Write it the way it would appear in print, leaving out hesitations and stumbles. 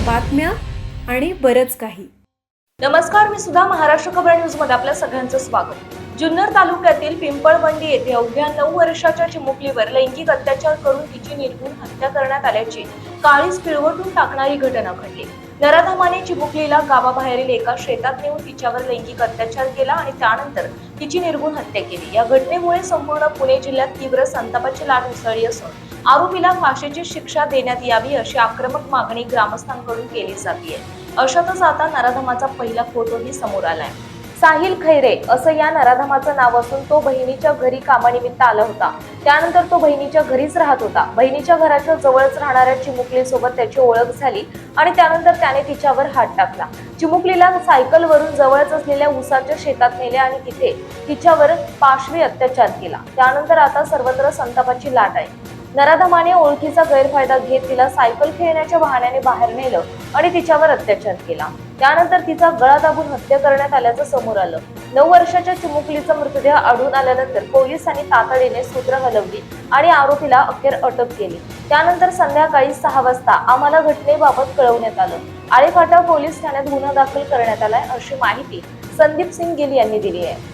बातम्या आणि बरंच काही. नमस्कार, मी सुद्धा महाराष्ट्र खबर न्यूज मध्ये आपल्या सगळ्यांचं स्वागत. जुन्नर तालुक्यातील पिंपळवंडी येथे अवघ्या 9 वर्षाच्या चिमुकलीवर लैंगिक अत्याचार करून तिची निर्घृण हत्या करण्यात आल्याची काळीज पिळवटून टाकणारी घटना घडली. नराधमाने चिमुकलीला गावाबाहेरील एका शेतात नेऊन तिच्यावर लैंगिक अत्याचार केला आणि त्यानंतर तिची निर्घृण हत्या केली. या घटनेमुळे संपूर्ण पुणे जिल्ह्यात तीव्र संतापाची लाट उसळली असून आरोपीला फाशीची शिक्षा देण्यात यावी अशी आक्रमक मागणी ग्रामस्थांकडून केली जाते. अशातच आता नराधमाचा पहिला फोटोही समोर आलाय. साहिल खैरे असं या नराधमाचं नाव असून तो बहिणीच्या घरी कामानिमित्त आला होता. त्यानंतर तो बहिणीच्या घरीच राहत होता. बहिणीच्या घराच्या जवळच राहणाऱ्या चिमुकलीसोबत त्याची ओळख झाली आणि त्यानंतर त्याने तिच्यावर हात टाकला. चिमुकलीला सायकलवरून जवळच असलेल्या ऊसाच्या शेतात नेले आणि तिथे तिच्यावर पाशवी अत्याचार केला. त्यानंतर आता सर्वत्र संतापाची लाट आहे. नराधमाने ओळखीचा गैरफायदा घेत तिला सायकल खेळण्याच्या बहाण्याने बाहेर नेलं आणि तिच्यावर अत्याचार केला. त्यानंतर तिचा गळा दाबून हत्या करण्यात आल्याचं समोर आलं. 9 वर्षाच्या चिमुकलीचा मृतदेह आढळून आल्यानंतर पोलिसांनी तातडीने सूत्र हलवली आणि आरोपीला अखेर अटक केली. त्यानंतर संध्याकाळी 6 वाजता आम्हाला घटनेबाबत कळवण्यात आलं. आळेफाटा पोलीस ठाण्यात गुन्हा दाखल करण्यात आलाय अशी माहिती संदीप सिंग गिल यांनी दिली आहे.